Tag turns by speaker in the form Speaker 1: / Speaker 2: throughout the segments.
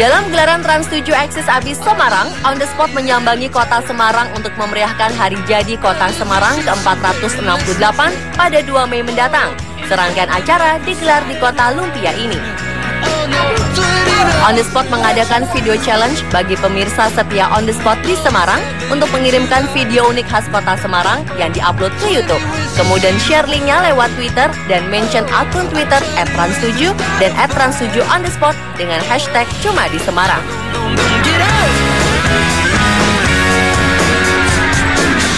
Speaker 1: Dalam gelaran Trans 7 Axis Abis Semarang, On The Spot menyambangi kota Semarang untuk memeriahkan hari jadi kota Semarang ke-468 pada 2 Mei mendatang. Serangkaian acara digelar di kota Lumpia ini. On The Spot mengadakan video challenge bagi pemirsa setia On The Spot di Semarang untuk mengirimkan video unik khas kota Semarang yang diupload ke YouTube. Kemudian share linknya lewat Twitter dan mention akun Twitter @trans7 dan @trans7onthespot dengan hashtag cuma di Semarang.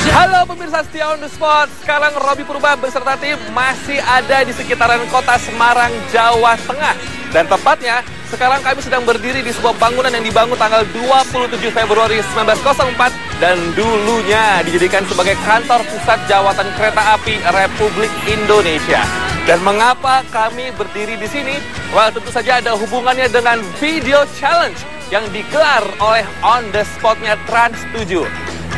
Speaker 2: Halo pemirsa setia On The Spot, sekarang Robby Purba beserta tim masih ada di sekitaran kota Semarang, Jawa Tengah. Dan tepatnya, sekarang kami sedang berdiri di sebuah bangunan yang dibangun tanggal 27 Februari 1904 dan dulunya dijadikan sebagai kantor pusat Jawatan Kereta Api Republik Indonesia. Dan mengapa kami berdiri di sini? Well, tentu saja ada hubungannya dengan video challenge yang digelar oleh On The Spot-nya Trans 7.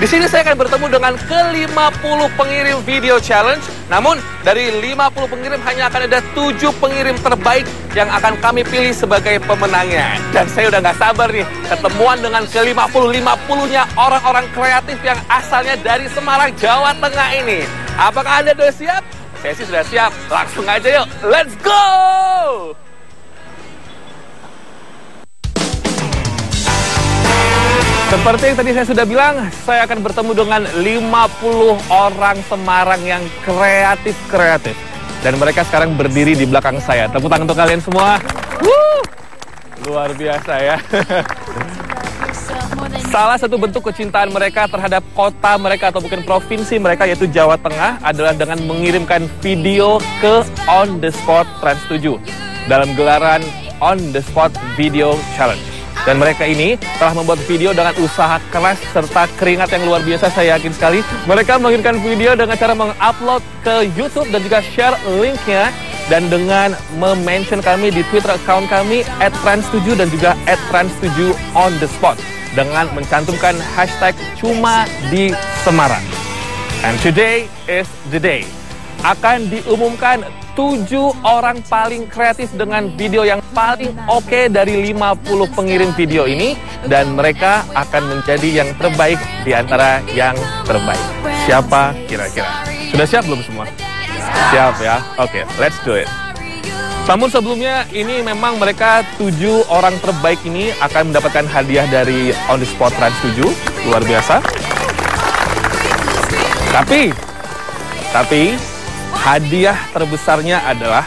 Speaker 2: Di sini saya akan bertemu dengan ke-50 pengirim video challenge. Namun, dari 50 pengirim hanya akan ada 7 pengirim terbaik yang akan kami pilih sebagai pemenangnya. Dan saya udah nggak sabar nih ketemuan dengan ke-50-50-nya orang-orang kreatif yang asalnya dari Semarang, Jawa Tengah ini. Apakah Anda sudah siap? Saya sih sudah siap. Langsung aja yuk, let's go! Seperti yang tadi saya sudah bilang, saya akan bertemu dengan 50 orang Semarang yang kreatif. Dan mereka sekarang berdiri di belakang saya. Tepuk tangan untuk kalian semua. Woo! Luar biasa ya. Salah satu bentuk kecintaan mereka terhadap kota mereka atau bukan provinsi mereka yaitu Jawa Tengah adalah dengan mengirimkan video ke On The Spot Trans 7 dalam gelaran On The Spot Video Challenge. Dan mereka ini telah membuat video dengan usaha keras serta keringat yang luar biasa, saya yakin sekali. Mereka mengirimkan video dengan cara mengupload ke YouTube dan juga share linknya. Dan dengan mention kami di Twitter account kami @trans7 dan juga @trans7onthespot. Dengan mencantumkan hashtag cuma di Semarang. And today is the day. Akan diumumkan 7 orang paling kreatif dengan video yang paling oke dari 50 pengirim video ini. Dan mereka akan menjadi yang terbaik di antara yang terbaik. Siapa kira-kira? Sudah siap belum semua? Siap ya? Oke, let's do it. Namun sebelumnya, ini memang mereka 7 orang terbaik ini akan mendapatkan hadiah dari On The Spot Trans 7. Luar biasa. Tapi hadiah terbesarnya adalah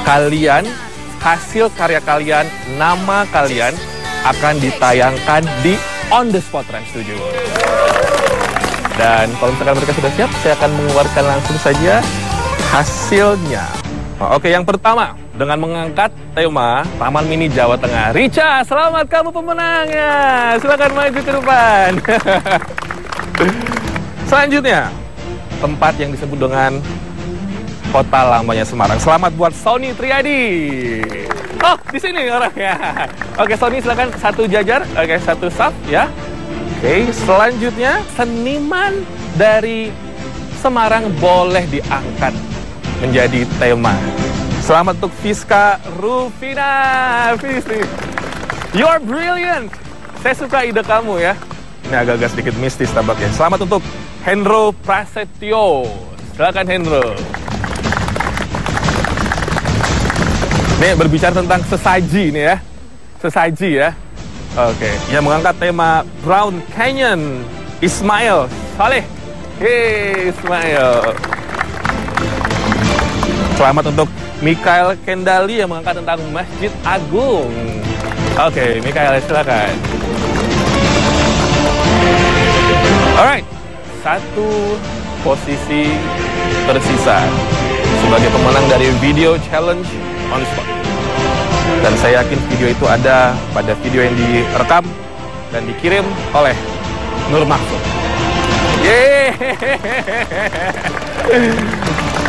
Speaker 2: kalian, hasil karya kalian, nama kalian akan ditayangkan di On The Spot Trans 7. Dan kalau misalkan mereka sudah siap, saya akan mengeluarkan langsung saja hasilnya. Oke, yang pertama dengan mengangkat tema Taman Mini Jawa Tengah. Richa, selamat, kamu pemenangnya. Silakan maju ke depan. Selanjutnya, tempat yang disebut dengan kota lamanya Semarang. Selamat buat Sony Triadi. Oh, di sini orangnya. Oke, Sony silakan satu jajar. Oke, satu saf ya. Oke, selanjutnya seniman dari Semarang boleh diangkat menjadi tema. Selamat untuk Fiska Rufina. Fisti, you're brilliant. Saya suka ide kamu ya. Ini agak-agak sedikit mistis tampaknya. Selamat untuk Hendro Prasetyo. Silakan Hendro. Ini berbicara tentang sesaji nih ya. Sesaji ya. Oke, yang mengangkat tema Brown Canyon, Ismail Saleh. Hey, Ismail. Selamat untuk Mikael Kendali yang mengangkat tentang Masjid Agung. Oke, Mikael silakan. Alright, satu posisi tersisa sebagai pemenang dari video challenge On The Spot. Dan saya yakin video itu ada pada video yang direkam dan dikirim oleh Nur Mahfud. Yeay.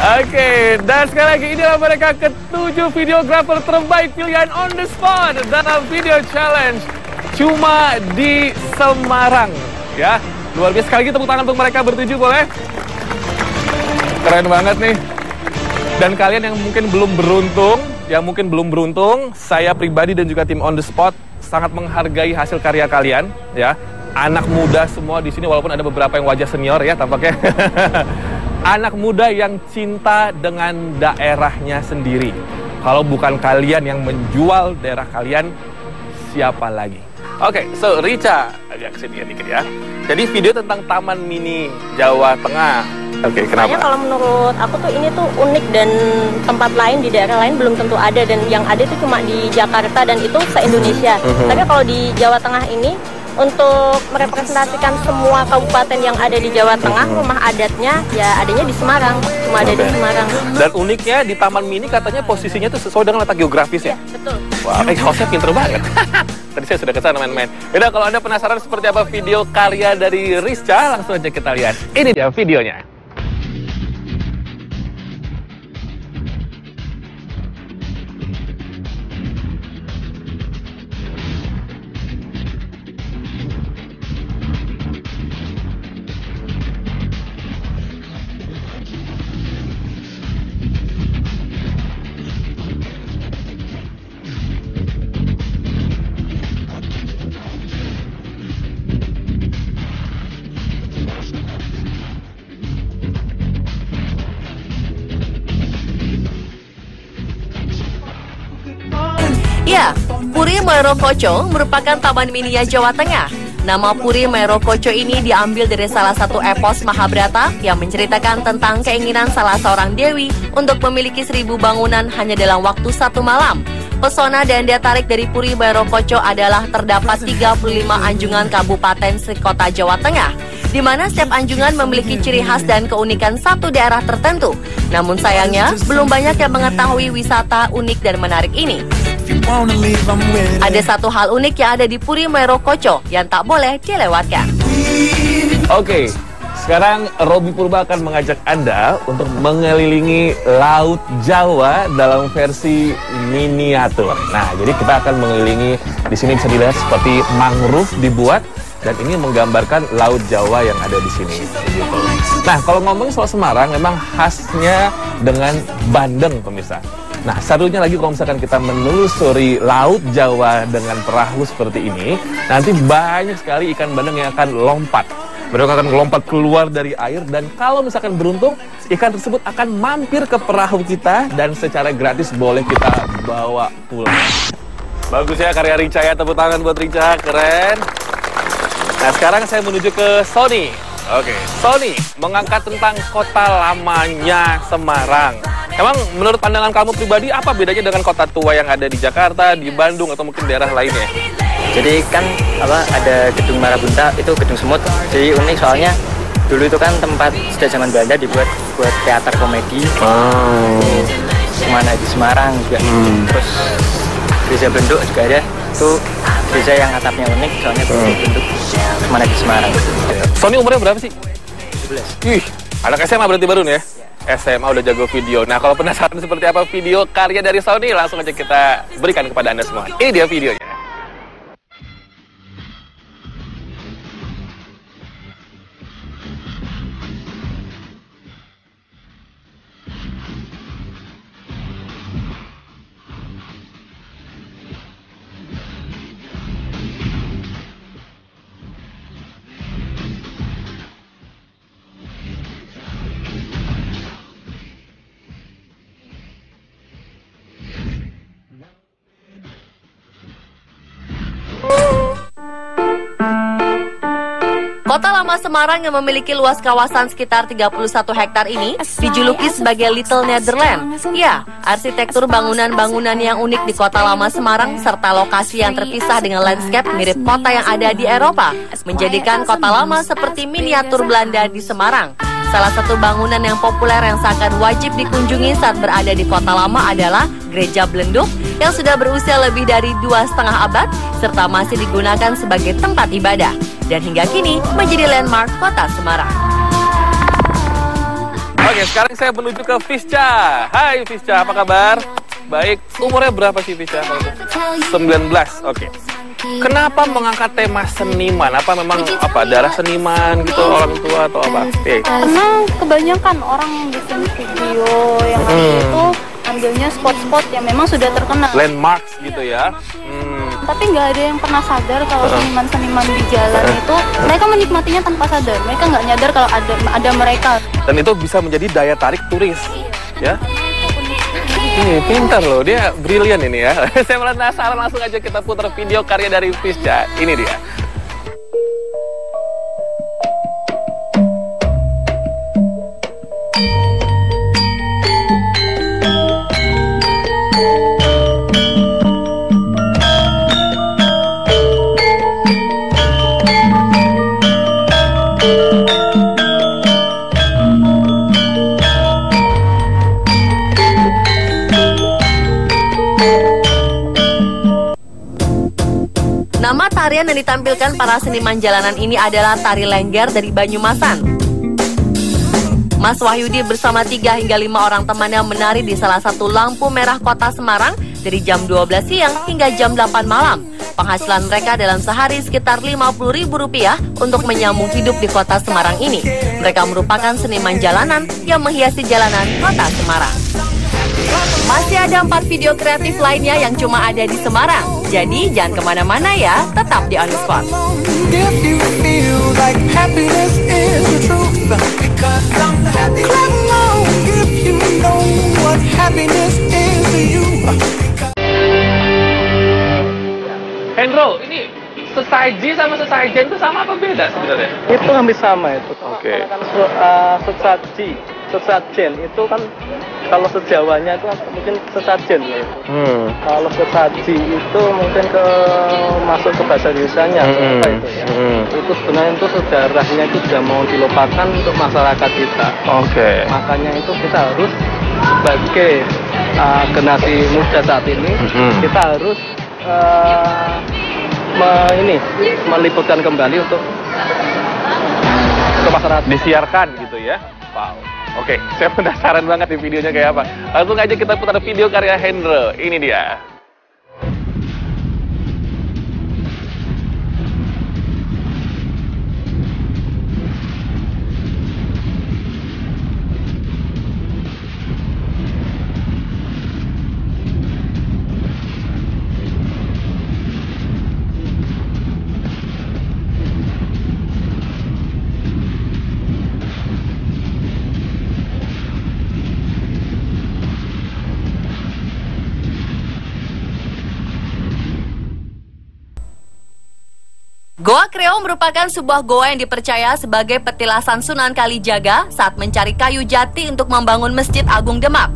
Speaker 2: Oke, dan sekali lagi inilah mereka ke-7 videografer terbaik pilihan On The Spot dalam video challenge cuma di Semarang ya. Luar biasa, sekali lagi tepuk tangan untuk mereka bertujuh boleh. Keren banget nih. Dan kalian yang mungkin belum beruntung, saya pribadi dan juga tim On The Spot sangat menghargai hasil karya kalian, ya. Anak muda semua di sini, walaupun ada beberapa yang wajah senior ya tampaknya. Anak muda yang cinta dengan daerahnya sendiri. Kalau bukan kalian yang menjual daerah kalian, siapa lagi? Oke, so Richa, agak kesini dikit ya. Jadi video tentang Taman Mini Jawa Tengah. Oke, kenapa?
Speaker 3: Kalau menurut aku tuh ini tuh unik dan tempat lain di daerah lain belum tentu ada, dan yang ada itu cuma di Jakarta dan itu se-Indonesia. Tapi kalau di Jawa Tengah ini untuk merepresentasikan semua kabupaten yang ada di Jawa Tengah, rumah adatnya ya adanya di Semarang, cuma ada di Semarang.
Speaker 2: Dan uniknya di Taman Mini katanya posisinya tuh sesuai dengan letak geografis ya?
Speaker 3: Betul.
Speaker 2: Wah, hostnya pinter banget. Tadi saya sudah kesana main-main. Yaudah, kalau Anda penasaran seperti apa video karya dari Rizcha, langsung aja kita lihat. Ini dia videonya.
Speaker 1: Ya, Puri Merokoco merupakan taman mininya Jawa Tengah. Nama Puri Merokoco ini diambil dari salah satu epos Mahabharata yang menceritakan tentang keinginan salah seorang dewi untuk memiliki 1000 bangunan hanya dalam waktu 1 malam. Pesona dan daya tarik dari Puri Merokoco adalah terdapat 35 anjungan kabupaten sekota Jawa Tengah, di mana setiap anjungan memiliki ciri khas dan keunikan satu daerah tertentu. Namun sayangnya, belum banyak yang mengetahui wisata unik dan menarik ini. Ada satu hal unik yang ada di Puri Merokoco yang tak boleh dilewatkan.
Speaker 2: Oke, sekarang Robby Purba akan mengajak Anda untuk mengelilingi Laut Jawa dalam versi miniatur. Nah, jadi kita akan mengelilingi, di sini bisa dilihat seperti mangrove dibuat, dan ini menggambarkan Laut Jawa yang ada di sini. Gitu. Nah, kalau ngomongin soal Semarang, memang khasnya dengan bandeng, pemirsa. Nah, serunya lagi kalau misalkan kita menelusuri Laut Jawa dengan perahu seperti ini, nanti banyak sekali ikan bandeng yang akan lompat. Mereka akan melompat keluar dari air, dan kalau misalkan beruntung, ikan tersebut akan mampir ke perahu kita dan secara gratis boleh kita bawa pulang. Bagus ya karya Richa ya, tepuk tangan buat Richa, keren. Nah, sekarang saya menuju ke Sony. Oke, Sony mengangkat tentang kota lamanya Semarang. Emang menurut pandangan kamu pribadi, apa bedanya dengan kota tua yang ada di Jakarta, di Bandung, atau mungkin daerah lainnya?
Speaker 4: Jadi kan ada gedung Marabunta, itu gedung semut. Jadi unik soalnya dulu itu kan tempat sejak zaman Belanda dibuat buat teater komedi. Mana di Semarang juga. Terus gereja Benduk juga ada. Itu gereja yang atapnya unik, soalnya bentuk mana di Semarang.
Speaker 2: Sony umurnya berapa sih?
Speaker 4: 17.
Speaker 2: Wih, anak SMA berarti baru nih ya? SMA udah jago video. Nah, kalau penasaran seperti apa video karya dari Sony, langsung aja kita berikan kepada Anda semua. Ini dia videonya.
Speaker 1: Kota Lama Semarang yang memiliki luas kawasan sekitar 31 hektar ini dijuluki sebagai Little Netherlands. Ya, arsitektur bangunan-bangunan yang unik di Kota Lama Semarang serta lokasi yang terpisah dengan landscape mirip kota yang ada di Eropa menjadikan Kota Lama seperti miniatur Belanda di Semarang. Salah satu bangunan yang populer yang seakan wajib dikunjungi saat berada di Kota Lama adalah Gereja Belenduk yang sudah berusia lebih dari 2,5 abad serta masih digunakan sebagai tempat ibadah dan hingga kini menjadi landmark Kota Semarang.
Speaker 2: Oke, sekarang saya menuju ke Fischa. Hai Fischa, apa kabar? Baik, umurnya berapa sih Fischa? 19, oke. Kenapa mengangkat tema seniman? Apa memang darah seniman gitu, orang tua atau apa?
Speaker 3: Karena kebanyakan orang yang bikin video yang itu ambilnya spot-spot yang memang sudah terkenal.
Speaker 2: Landmarks gitu ya.
Speaker 5: Tapi nggak ada yang pernah sadar kalau seniman-seniman di jalan itu mereka menikmatinya tanpa sadar. Mereka nggak nyadar kalau ada mereka.
Speaker 2: Dan itu bisa menjadi daya tarik turis, ya. Ini pintar loh, dia brilian ini ya. Saya penasaran, langsung aja kita putar video karya dari Fisca. Ini dia.
Speaker 1: Nama tarian yang ditampilkan para seniman jalanan ini adalah tari lengger dari Banyumasan. Mas Wahyudi bersama 3 hingga 5 orang temannya menari di salah satu lampu merah kota Semarang dari jam 12 siang hingga jam 8 malam. Penghasilan mereka dalam sehari sekitar Rp50.000 untuk menyambung hidup di kota Semarang ini. Mereka merupakan seniman jalanan yang menghiasi jalanan kota Semarang. Masih ada 4 video kreatif lainnya yang cuma ada di Semarang. Jadi jangan kemana-mana ya, tetap di On The Spot.
Speaker 2: Hendro, ini sesaji sama sesajen itu sama apa beda sebenarnya?
Speaker 6: Itu hampir sama itu.
Speaker 2: Oke.
Speaker 6: Sesajen itu kan kalau sejawanya itu mungkin sesajen ya. Kalau sesaji itu mungkin masuk ke bahasa Indonesianya apa itu ya. Itu sebenarnya itu sejarahnya itu sudah mau dilupakan untuk masyarakat kita.
Speaker 2: Oke.
Speaker 6: Makanya itu kita harus sebagai generasi muda saat ini kita harus meliputkan kembali untuk ke masyarakat.
Speaker 2: Disiarkan gitu ya. Wow. Oke, saya penasaran banget di videonya kayak apa. Langsung aja kita putar video karya Hendro. Ini dia.
Speaker 1: Goa Kreo merupakan sebuah goa yang dipercaya sebagai petilasan Sunan Kalijaga saat mencari kayu jati untuk membangun Masjid Agung Demak.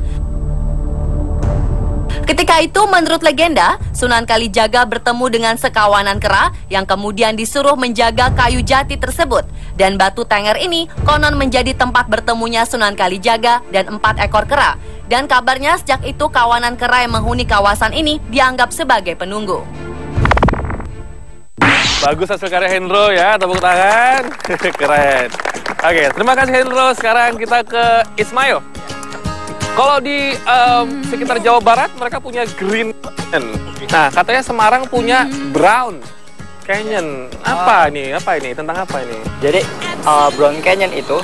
Speaker 1: Ketika itu, menurut legenda, Sunan Kalijaga bertemu dengan sekawanan kera yang kemudian disuruh menjaga kayu jati tersebut. Dan batu tenger ini konon menjadi tempat bertemunya Sunan Kalijaga dan 4 ekor kera. Dan kabarnya sejak itu kawanan kera yang menghuni kawasan ini dianggap sebagai penunggu.
Speaker 2: Bagus hasil karya Hendro ya, tepuk tangan. Keren. Oke, terima kasih Hendro. Sekarang kita ke Ismail. Kalau di sekitar Jawa Barat mereka punya Green Canyon. Nah, katanya Semarang punya Brown Canyon. Apa ini? Tentang apa ini?
Speaker 4: Jadi Brown Canyon itu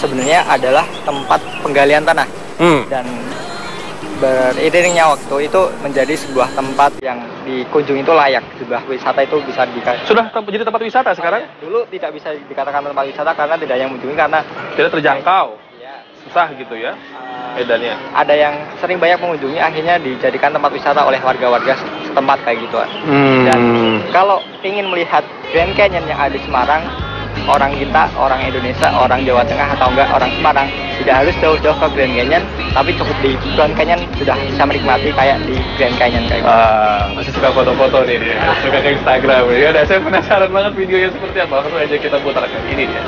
Speaker 4: sebenarnya adalah tempat penggalian tanah. Dan beriringnya waktu itu menjadi sebuah tempat yang dikunjungi itu layak, sebuah wisata itu bisa dikatakan.
Speaker 2: Sudah jadi tempat wisata sekarang?
Speaker 4: Dulu tidak bisa dikatakan tempat wisata karena tidak yang mengunjungi karena
Speaker 2: tidak terjangkau.
Speaker 4: Ya,
Speaker 2: susah gitu ya medannya.
Speaker 4: Ada yang sering banyak mengunjungi akhirnya dijadikan tempat wisata oleh warga-warga setempat kayak gitu. Dan kalau ingin melihat Grand Canyon yang ada di Semarang, orang kita, orang Indonesia, orang Jawa Tengah atau enggak orang Semarang tidak harus jauh-jauh ke Grand Canyon, tapi cukup di Brown Canyon sudah bisa menikmati kayak di Grand Canyon kayak gitu.
Speaker 2: Masih suka foto-foto nih dia, suka ke Instagram. Ya udah, saya penasaran banget videonya seperti apa. Langsung aja kita putarkan ini dia.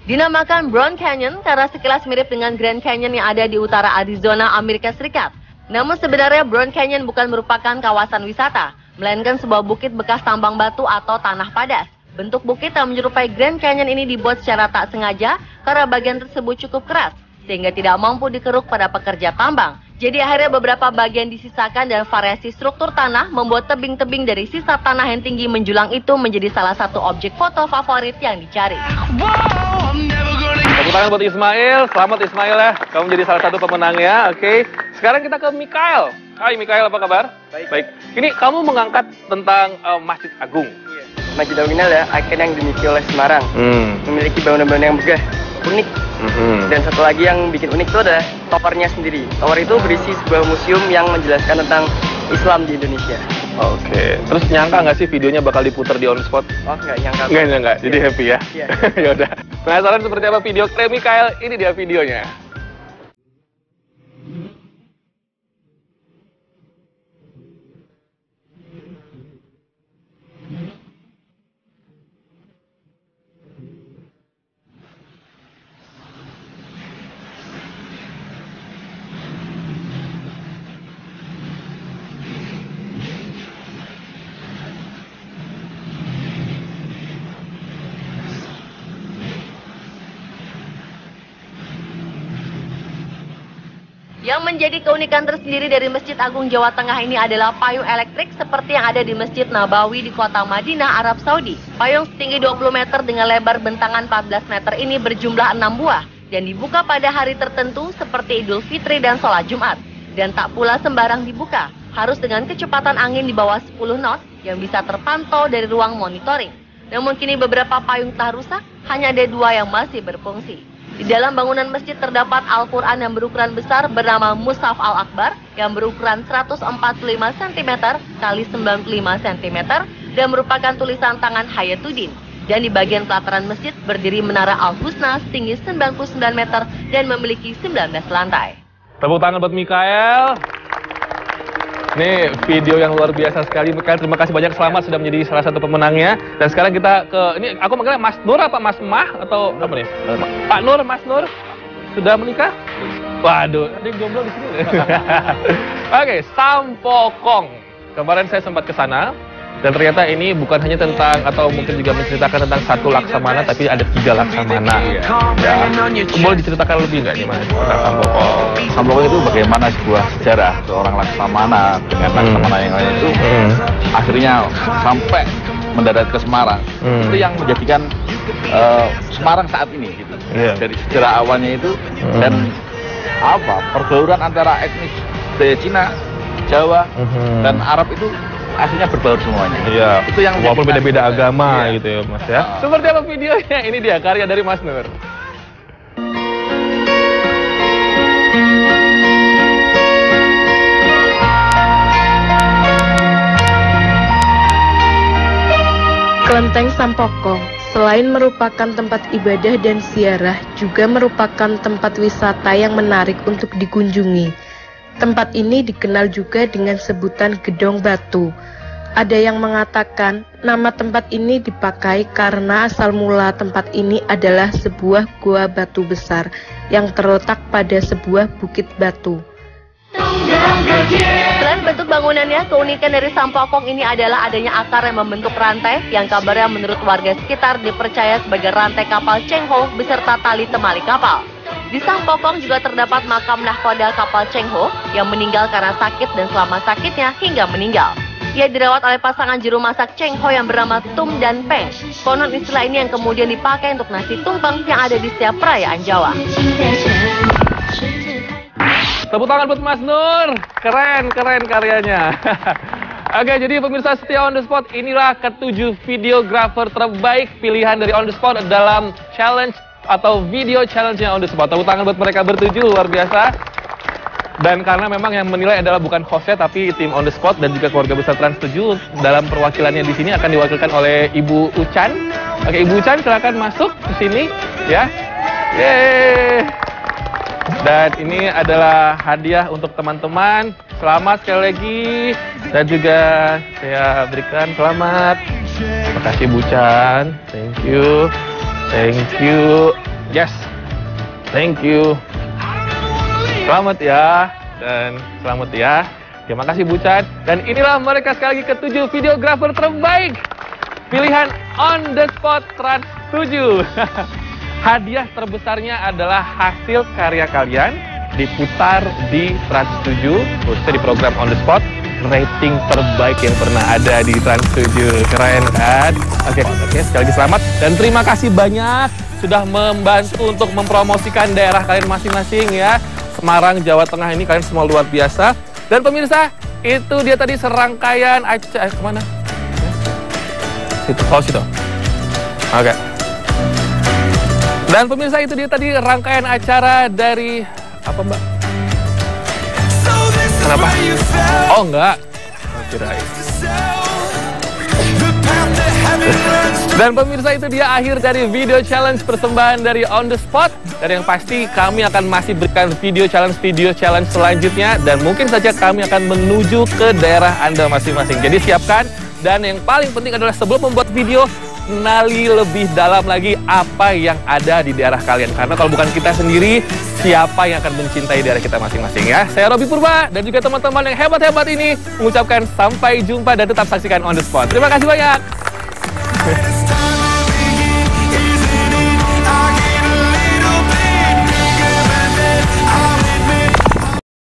Speaker 1: Dinamakan Brown Canyon karena sekilas mirip dengan Grand Canyon yang ada di utara Arizona, Amerika Serikat. Namun sebenarnya Brown Canyon bukan merupakan kawasan wisata, melainkan sebuah bukit bekas tambang batu atau tanah padas. Bentuk bukit yang menyerupai Grand Canyon ini dibuat secara tak sengaja karena bagian tersebut cukup keras, sehingga tidak mampu dikeruk pada pekerja tambang. Jadi akhirnya beberapa bagian disisakan dan variasi struktur tanah membuat tebing-tebing dari sisa tanah yang tinggi menjulang itu menjadi salah satu objek foto favorit yang dicari.
Speaker 2: Tepuk tangan buat Ismail, selamat Ismail ya, kamu menjadi salah satu pemenangnya. Oke, sekarang kita ke Mikael. Hai Mikael, apa kabar?
Speaker 4: Baik.
Speaker 2: Ini kamu mengangkat tentang Masjid Agung.
Speaker 4: Masjid Agung ini adalah ikon yang dimiliki oleh Semarang. Memiliki bangunan-bangunan yang megah, unik. Dan satu lagi yang bikin unik itu adalah towernya sendiri. Tower itu berisi sebuah museum yang menjelaskan tentang Islam di Indonesia.
Speaker 2: Oke, terus nyangka nggak sih videonya bakal diputar di On The Spot?
Speaker 4: Oh, nggak nyangka.
Speaker 2: Nggak nyangka, jadi happy ya?
Speaker 4: Iya.
Speaker 2: Ya udah. Penasaran seperti apa video klip Mikael? Ini dia videonya.
Speaker 1: Yang menjadi keunikan tersendiri dari Masjid Agung Jawa Tengah ini adalah payung elektrik seperti yang ada di Masjid Nabawi di kota Madinah, Arab Saudi. Payung setinggi 20 meter dengan lebar bentangan 14 meter ini berjumlah 6 buah dan dibuka pada hari tertentu seperti Idul Fitri dan sholat Jumat. Dan tak pula sembarang dibuka, harus dengan kecepatan angin di bawah 10 knot yang bisa terpantau dari ruang monitoring. Namun kini beberapa payung telah rusak, hanya ada 2 yang masih berfungsi. Di dalam bangunan masjid terdapat Al-Quran yang berukuran besar bernama Mushaf Al-Akbar yang berukuran 145 cm x 95 cm dan merupakan tulisan tangan Hayatuddin. Dan di bagian pelataran masjid berdiri Menara Al-Husna setinggi 99 meter dan memiliki 19 lantai.
Speaker 2: Tepuk tangan buat Mikael. Ini video yang luar biasa sekali, Mikael. Terima kasih banyak, selamat sudah menjadi salah satu pemenangnya. Dan sekarang kita ke, ini aku manggilnya Mas Nur apa Mas Mah atau apa nih? Pak Nur, Mas Nur, sudah menikah? Waduh, ada yang jomblo di sini. Oke, Sampokong. Kemarin saya sempat ke sana. Dan ternyata ini bukan hanya tentang atau mungkin juga menceritakan tentang satu laksamana, tapi ada 3 laksamana. Ya. Boleh diceritakan lebih nggak nih Mas tentang Sampokong?
Speaker 7: Sampokong itu bagaimana sebuah sejarah seorang laksamana dengan laksamana yang lain itu akhirnya sampai mendarat ke Semarang. Itu yang menjadikan Semarang saat ini gitu. Dari sejarah awalnya itu dan pergaulan antara etnis dari Cina, Jawa dan Arab itu akhirnya berbaur semuanya.
Speaker 2: Iya.
Speaker 7: Itu yang
Speaker 2: walaupun beda-beda agama gitu ya Mas ya. Seperti apa videonya? Ini dia karya dari Mas Nur.
Speaker 8: Kelenteng Sampokong selain merupakan tempat ibadah dan ziarah, juga merupakan tempat wisata yang menarik untuk dikunjungi. Tempat ini dikenal juga dengan sebutan Gedong Batu. Ada yang mengatakan nama tempat ini dipakai karena asal mula tempat ini adalah sebuah gua batu besar yang terletak pada sebuah bukit batu.
Speaker 1: Selain bentuk bangunannya, keunikan dari Sampokong ini adalah adanya akar yang membentuk rantai yang kabarnya menurut warga sekitar dipercaya sebagai rantai kapal Cheng Ho beserta tali temali kapal. Di Sampokong juga terdapat makam nahkoda kapal Cheng Ho yang meninggal karena sakit dan selama sakitnya hingga meninggal. Ia dirawat oleh pasangan juru masak Cheng Ho yang bernama Tum dan Peng. Konon istilah ini yang kemudian dipakai untuk nasi tumpeng yang ada di setiap perayaan Jawa.
Speaker 2: Tepuk tangan buat Mas Nur. Keren karyanya. Oke, jadi pemirsa setia On The Spot, inilah ke-7 videografer terbaik pilihan dari On The Spot dalam challenge atau video challenge-nya On The Spot. Tepuk tangan buat mereka bertujuh, luar biasa. Dan karena memang yang menilai adalah bukan hostnya tapi tim On The Spot dan juga keluarga besar Trans 7, dalam perwakilannya di sini akan diwakilkan oleh Ibu Ucan. Oke, Ibu Ucan silakan masuk ke sini ya. Yeay. Dan ini adalah hadiah untuk teman-teman. Selamat sekali lagi. Dan juga saya berikan selamat. Terima kasih Bu Chan. Thank you. Thank you. Yes. Thank you. Selamat ya. dan selamat ya. Terima kasih Bu Chan. Dan inilah mereka sekali lagi ke-7 videografer terbaik pilihan On The Spot Trans 7. Hadiah terbesarnya adalah hasil karya kalian diputar di Trans 7, khususnya di program On The Spot, rating terbaik yang pernah ada di Trans 7. Keren kan? Oke, sekali lagi selamat dan terima kasih banyak sudah membantu untuk mempromosikan daerah kalian masing-masing ya. Semarang, Jawa Tengah ini kalian semua luar biasa. Dan pemirsa, itu dia tadi serangkaian acara kemana? Situ, situ. Oke. Dan pemirsa, itu dia tadi rangkaian acara dari apa Mbak? Kenapa? Oh enggak. Kirain. Dan pemirsa, itu dia akhir dari video challenge persembahan dari On The Spot. Dan yang pasti kami akan masih berikan video challenge selanjutnya. Dan mungkin saja kami akan menuju ke daerah Anda masing-masing. Jadi siapkan. Dan yang paling penting adalah sebelum membuat video, kenali lebih dalam lagi apa yang ada di daerah kalian. Karena kalau bukan kita sendiri, siapa yang akan mencintai daerah kita masing-masing ya. Saya Robby Purba dan juga teman-teman yang hebat-hebat ini mengucapkan sampai jumpa dan tetap saksikan On The Spot. Terima kasih banyak.